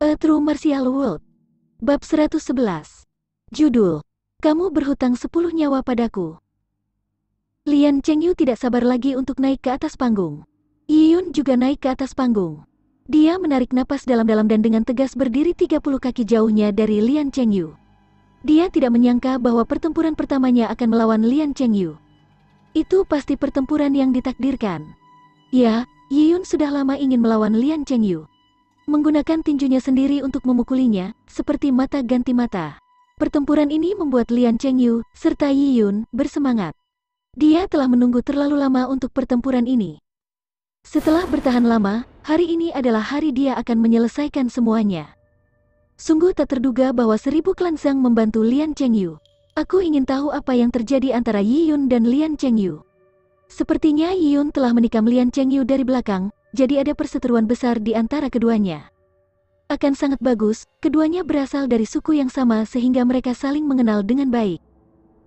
A True Martial World. Bab 111. Judul, Kamu Berhutang 10 Nyawa Padaku. Lian Chengyu tidak sabar lagi untuk naik ke atas panggung. Yiyun juga naik ke atas panggung. Dia menarik napas dalam-dalam dan dengan tegas berdiri 30 kaki jauhnya dari Lian Chengyu. Dia tidak menyangka bahwa pertempuran pertamanya akan melawan Lian Chengyu. Itu pasti pertempuran yang ditakdirkan. Ya, Yiyun sudah lama ingin melawan Lian Chengyu. Menggunakan tinjunya sendiri untuk memukulinya, seperti mata ganti mata. Pertempuran ini membuat Lian Chengyu, serta Yiyun, bersemangat. Dia telah menunggu terlalu lama untuk pertempuran ini. Setelah bertahan lama, hari ini adalah hari dia akan menyelesaikan semuanya. Sungguh tak terduga bahwa 1000 klan Zhang membantu Lian Chengyu. Aku ingin tahu apa yang terjadi antara Yiyun dan Lian Chengyu. Sepertinya Yiyun telah menikam Lian Chengyu dari belakang, jadi ada perseteruan besar di antara keduanya. Akan sangat bagus, keduanya berasal dari suku yang sama sehingga mereka saling mengenal dengan baik.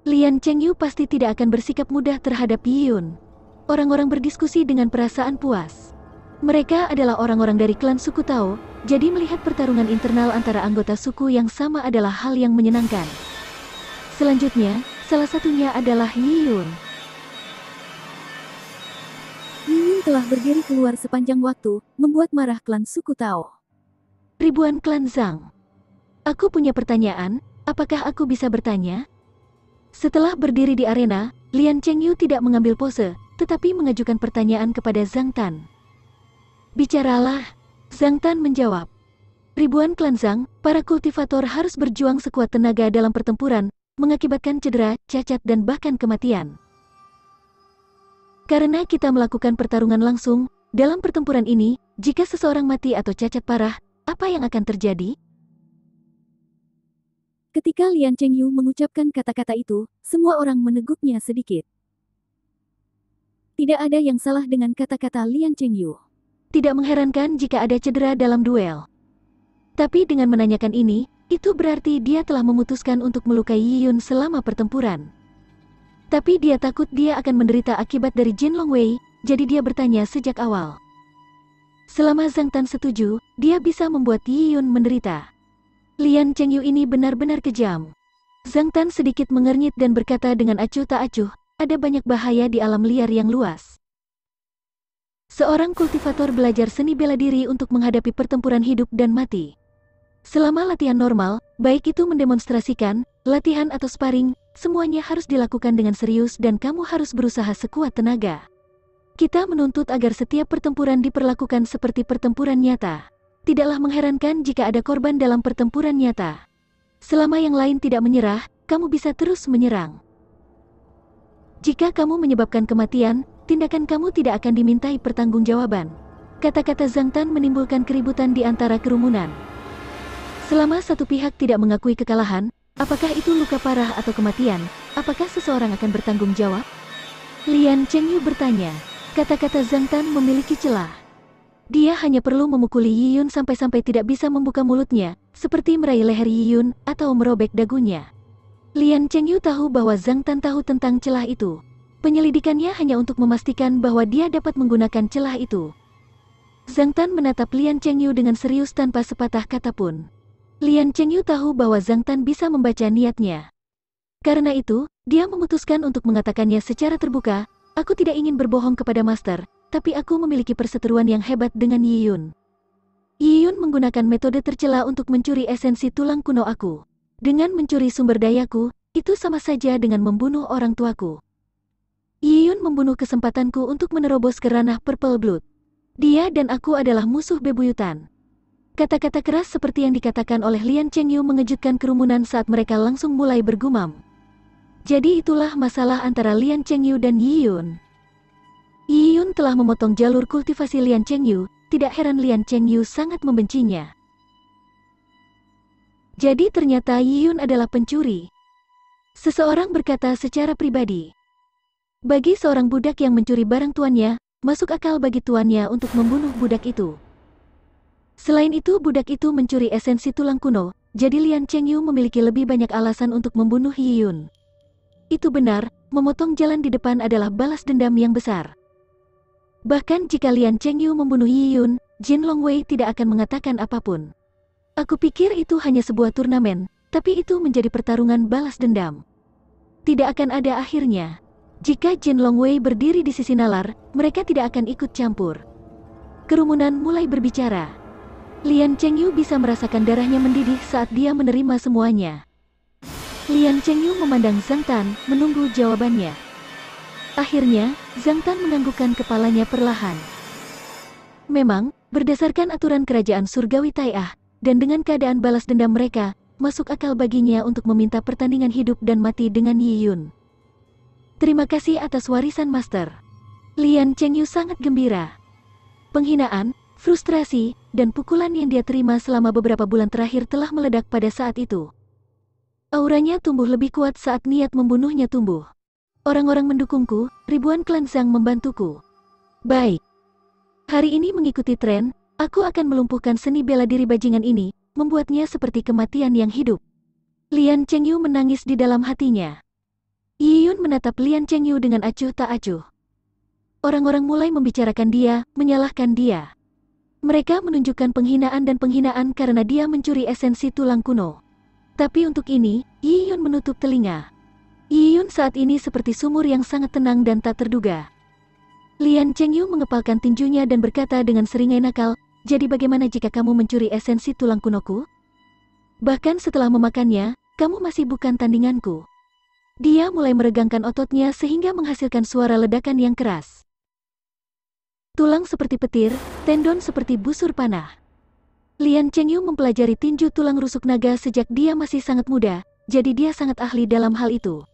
Lian Chengyu pasti tidak akan bersikap mudah terhadap Yiyun. Orang-orang berdiskusi dengan perasaan puas. Mereka adalah orang-orang dari klan suku Tao, jadi melihat pertarungan internal antara anggota suku yang sama adalah hal yang menyenangkan. Selanjutnya, salah satunya adalah Yiyun. Yiyun telah berdiri keluar sepanjang waktu, membuat marah klan suku Tao. Ribuan klan Zhang. Aku punya pertanyaan, apakah aku bisa bertanya? Setelah berdiri di arena, Lian Chengyu tidak mengambil pose, tetapi mengajukan pertanyaan kepada Zhang Tan. Bicaralah, Zhang Tan menjawab. Ribuan klan Zhang, para kultivator harus berjuang sekuat tenaga dalam pertempuran, mengakibatkan cedera, cacat dan bahkan kematian. Karena kita melakukan pertarungan langsung, dalam pertempuran ini, jika seseorang mati atau cacat parah, apa yang akan terjadi? Ketika Lian Chengyu mengucapkan kata-kata itu, semua orang meneguknya sedikit. Tidak ada yang salah dengan kata-kata Lian Chengyu. Tidak mengherankan jika ada cedera dalam duel. Tapi dengan menanyakan ini, itu berarti dia telah memutuskan untuk melukai Yiyun selama pertempuran. Tapi dia takut dia akan menderita akibat dari Jin Longwei, jadi dia bertanya sejak awal. Selama Zhang Tan setuju, dia bisa membuat Yiyun menderita. Lian Chengyu ini benar-benar kejam. Zhang Tan sedikit mengernyit dan berkata dengan acuh tak acuh, ada banyak bahaya di alam liar yang luas. Seorang kultivator belajar seni bela diri untuk menghadapi pertempuran hidup dan mati. Selama latihan normal, baik itu mendemonstrasikan, latihan atau sparring, semuanya harus dilakukan dengan serius dan kamu harus berusaha sekuat tenaga. Kita menuntut agar setiap pertempuran diperlakukan seperti pertempuran nyata. Tidaklah mengherankan jika ada korban dalam pertempuran nyata. Selama yang lain tidak menyerah, kamu bisa terus menyerang. Jika kamu menyebabkan kematian, tindakan kamu tidak akan dimintai pertanggungjawaban. Kata-kata Zhang Tan menimbulkan keributan di antara kerumunan. Selama satu pihak tidak mengakui kekalahan, apakah itu luka parah atau kematian, apakah seseorang akan bertanggung jawab? Lian Chengyu bertanya. Kata-kata Zhang Tan memiliki celah. Dia hanya perlu memukuli Yiyun sampai-sampai tidak bisa membuka mulutnya, seperti meraih leher Yiyun atau merobek dagunya. Lian Chengyu tahu bahwa Zhang Tan tahu tentang celah itu. Penyelidikannya hanya untuk memastikan bahwa dia dapat menggunakan celah itu. Zhang Tan menatap Lian Chengyu dengan serius tanpa sepatah kata pun. Lian Chengyu tahu bahwa Zhang Tan bisa membaca niatnya. Karena itu, dia memutuskan untuk mengatakannya secara terbuka, aku tidak ingin berbohong kepada Master, tapi aku memiliki perseteruan yang hebat dengan Yiyun. Yiyun menggunakan metode tercela untuk mencuri esensi tulang kuno aku. Dengan mencuri sumber dayaku, itu sama saja dengan membunuh orang tuaku. Yiyun membunuh kesempatanku untuk menerobos ke ranah Purple Blood. Dia dan aku adalah musuh bebuyutan. Kata-kata keras seperti yang dikatakan oleh Lian Chengyu mengejutkan kerumunan saat mereka langsung mulai bergumam. Jadi itulah masalah antara Lian Chengyu dan Yiyun. Yiyun telah memotong jalur kultivasi Lian Chengyu, tidak heran Lian Chengyu sangat membencinya. Jadi ternyata Yiyun adalah pencuri. Seseorang berkata secara pribadi. Bagi seorang budak yang mencuri barang tuannya, masuk akal bagi tuannya untuk membunuh budak itu. Selain itu budak itu mencuri esensi tulang kuno, jadi Lian Chengyu memiliki lebih banyak alasan untuk membunuh Yiyun. Itu benar, memotong jalan di depan adalah balas dendam yang besar. Bahkan jika Lian Chengyu membunuh Yiyun, Jin Longwei tidak akan mengatakan apapun. Aku pikir itu hanya sebuah turnamen, tapi itu menjadi pertarungan balas dendam. Tidak akan ada akhirnya. Jika Jin Longwei berdiri di sisi nalar, mereka tidak akan ikut campur. Kerumunan mulai berbicara. Lian Chengyu bisa merasakan darahnya mendidih saat dia menerima semuanya. Lian Chengyu memandang Zhang Tan, menunggu jawabannya. Akhirnya, Zhang Tan menganggukkan kepalanya perlahan. Memang, berdasarkan aturan kerajaan surgawi Tai'ah, dan dengan keadaan balas dendam mereka, masuk akal baginya untuk meminta pertandingan hidup dan mati dengan Yi Yun. Terima kasih atas warisan Master. Lian Chengyu sangat gembira. Penghinaan, frustrasi, dan pukulan yang dia terima selama beberapa bulan terakhir telah meledak pada saat itu. Auranya tumbuh lebih kuat saat niat membunuhnya tumbuh. Orang-orang mendukungku, ribuan klan Zhang membantuku. Baik. Hari ini mengikuti tren, aku akan melumpuhkan seni bela diri bajingan ini, membuatnya seperti kematian yang hidup. Lian Chengyu menangis di dalam hatinya. Yi Yun menatap Lian Chengyu dengan acuh tak acuh. Orang-orang mulai membicarakan dia, menyalahkan dia. Mereka menunjukkan penghinaan dan penghinaan karena dia mencuri esensi tulang kuno. Tapi untuk ini, Yi Yun menutup telinga. Yi Yun saat ini seperti sumur yang sangat tenang dan tak terduga. Lian Chengyu mengepalkan tinjunya dan berkata dengan seringai nakal, jadi bagaimana jika kamu mencuri esensi tulang kunoku? Bahkan setelah memakannya, kamu masih bukan tandinganku. Dia mulai meregangkan ototnya sehingga menghasilkan suara ledakan yang keras. Tulang seperti petir, tendon seperti busur panah. Lian Chengyu mempelajari tinju tulang rusuk naga sejak dia masih sangat muda, jadi dia sangat ahli dalam hal itu.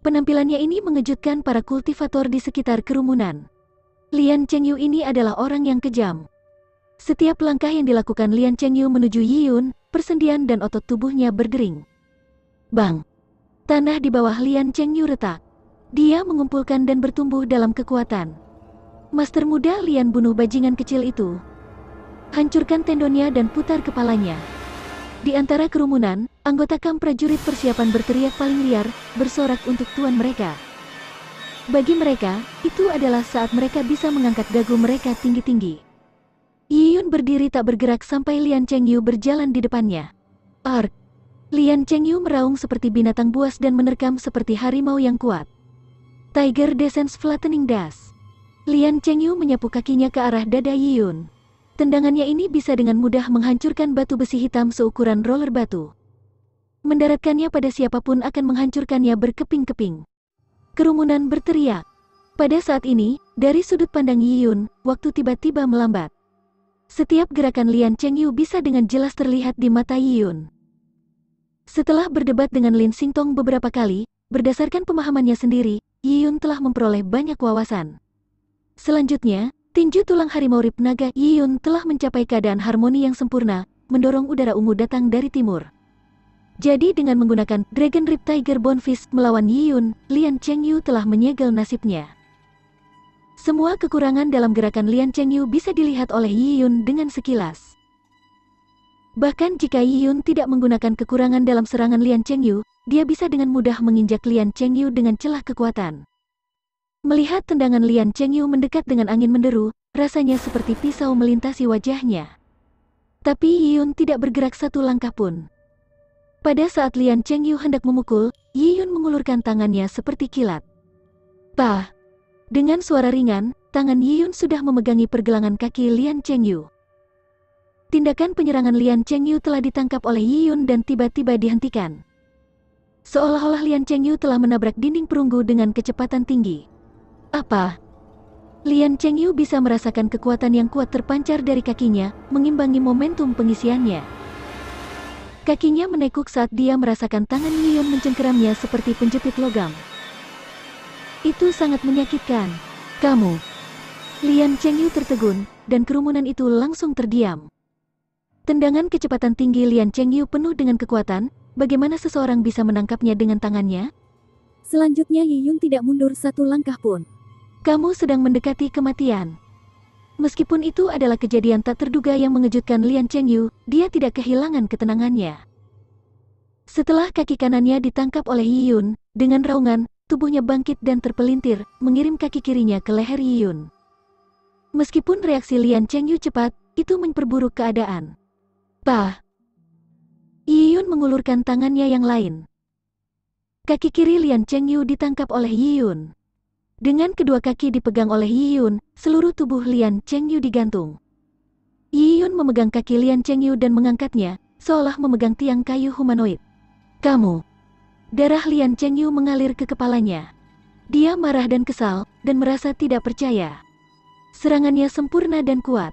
Penampilannya ini mengejutkan para kultivator di sekitar kerumunan. Lian Chengyu ini adalah orang yang kejam. Setiap langkah yang dilakukan Lian Chengyu menuju Yi Yun, persendian dan otot tubuhnya berdering. Bang! Tanah di bawah Lian Chengyu retak. Dia mengumpulkan dan bertumbuh dalam kekuatan. Master muda Lian bunuh bajingan kecil itu. Hancurkan tendonnya dan putar kepalanya. Di antara kerumunan, anggota kamp prajurit persiapan berteriak paling liar, bersorak untuk tuan mereka. Bagi mereka, itu adalah saat mereka bisa mengangkat dagu mereka tinggi-tinggi. Yi Yun berdiri tak bergerak sampai Lian Chengyu berjalan di depannya. Ark! Lian Chengyu meraung seperti binatang buas dan menerkam seperti harimau yang kuat. Tiger Descends Flattening Dash. Lian Chengyu menyapu kakinya ke arah dada Yi Yun. Tendangannya ini bisa dengan mudah menghancurkan batu besi hitam seukuran roller batu. Mendaratkannya pada siapapun akan menghancurkannya berkeping-keping. Kerumunan berteriak. Pada saat ini, dari sudut pandang Yi Yun, waktu tiba-tiba melambat. Setiap gerakan Lian Chengyu bisa dengan jelas terlihat di mata Yi Yun. Setelah berdebat dengan Lin Xingtong beberapa kali, berdasarkan pemahamannya sendiri, Yi Yun telah memperoleh banyak wawasan. Selanjutnya, tinju tulang harimau rib naga Yi Yun telah mencapai keadaan harmoni yang sempurna, mendorong udara ungu datang dari timur. Jadi dengan menggunakan Dragon Rib Tiger Bone Fist melawan Yi Yun, Lian Chengyu telah menyegel nasibnya. Semua kekurangan dalam gerakan Lian Chengyu bisa dilihat oleh Yi Yun dengan sekilas. Bahkan jika Yi Yun tidak menggunakan kekurangan dalam serangan Lian Chengyu, dia bisa dengan mudah menginjak Lian Chengyu dengan celah kekuatan. Melihat tendangan Lian Chengyu mendekat dengan angin menderu, rasanya seperti pisau melintasi wajahnya. Tapi Yi Yun tidak bergerak satu langkah pun. Pada saat Lian Chengyu hendak memukul, Yi Yun mengulurkan tangannya seperti kilat. Pah! Dengan suara ringan, tangan Yi Yun sudah memegangi pergelangan kaki Lian Chengyu. Tindakan penyerangan Lian Chengyu telah ditangkap oleh Yi Yun dan tiba-tiba dihentikan. Seolah-olah Lian Chengyu telah menabrak dinding perunggu dengan kecepatan tinggi. Apa? Lian Chengyu bisa merasakan kekuatan yang kuat terpancar dari kakinya, mengimbangi momentum pengisiannya. Kakinya menekuk saat dia merasakan tangan Yi Yun mencengkeramnya seperti penjepit logam. Itu sangat menyakitkan. Kamu. Lian Chengyu tertegun, dan kerumunan itu langsung terdiam. Tendangan kecepatan tinggi Lian Chengyu penuh dengan kekuatan, bagaimana seseorang bisa menangkapnya dengan tangannya? Selanjutnya Yi Yun tidak mundur satu langkah pun. Kamu sedang mendekati kematian. Meskipun itu adalah kejadian tak terduga yang mengejutkan Lian Chengyu, dia tidak kehilangan ketenangannya. Setelah kaki kanannya ditangkap oleh Yi Yun, dengan raungan, tubuhnya bangkit dan terpelintir, mengirim kaki kirinya ke leher Yi Yun. Meskipun reaksi Lian Chengyu cepat, itu memperburuk keadaan. Pa! Yiyun mengulurkan tangannya yang lain. Kaki kiri Lian Chengyu ditangkap oleh Yiyun. Dengan kedua kaki dipegang oleh Yiyun, seluruh tubuh Lian Chengyu digantung. Yiyun memegang kaki Lian Chengyu dan mengangkatnya, seolah memegang tiang kayu humanoid. Kamu! Darah Lian Chengyu mengalir ke kepalanya. Dia marah dan kesal, dan merasa tidak percaya. Serangannya sempurna dan kuat.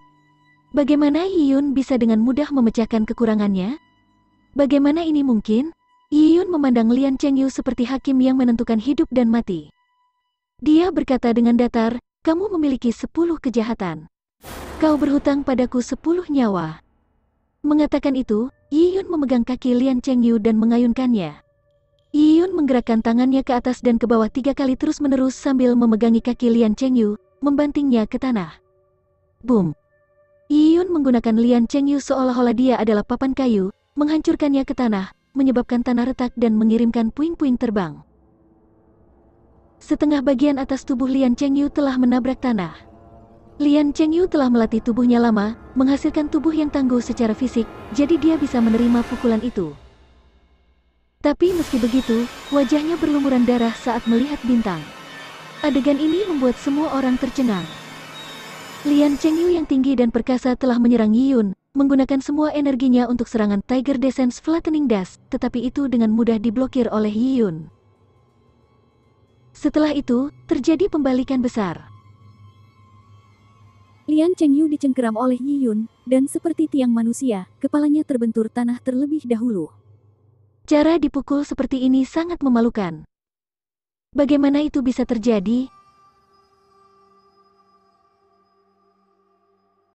Bagaimana Yiyun bisa dengan mudah memecahkan kekurangannya? Bagaimana ini mungkin? Yiyun memandang Lian Chengyu seperti hakim yang menentukan hidup dan mati. Dia berkata dengan datar, kamu memiliki 10 kejahatan. Kau berhutang padaku 10 nyawa. Mengatakan itu, Yiyun memegang kaki Lian Chengyu dan mengayunkannya. Yiyun menggerakkan tangannya ke atas dan ke bawah 3 kali terus-menerus sambil memegangi kaki Lian Chengyu, membantingnya ke tanah. Boom! Yiyun menggunakan Lian Chengyu seolah-olah dia adalah papan kayu, menghancurkannya ke tanah, menyebabkan tanah retak dan mengirimkan puing-puing terbang. Setengah bagian atas tubuh Lian Chengyu telah menabrak tanah. Lian Chengyu telah melatih tubuhnya lama, menghasilkan tubuh yang tangguh secara fisik, jadi dia bisa menerima pukulan itu. Tapi meski begitu, wajahnya berlumuran darah saat melihat bintang. Adegan ini membuat semua orang tercengang. Lian Chengyu yang tinggi dan perkasa telah menyerang Yiyun, menggunakan semua energinya untuk serangan Tiger Descent Flattening Dash, tetapi itu dengan mudah diblokir oleh Yiyun. Setelah itu, terjadi pembalikan besar. Lian Chengyu dicengkeram oleh Yiyun, dan seperti tiang manusia, kepalanya terbentur tanah terlebih dahulu. Cara dipukul seperti ini sangat memalukan. Bagaimana itu bisa terjadi?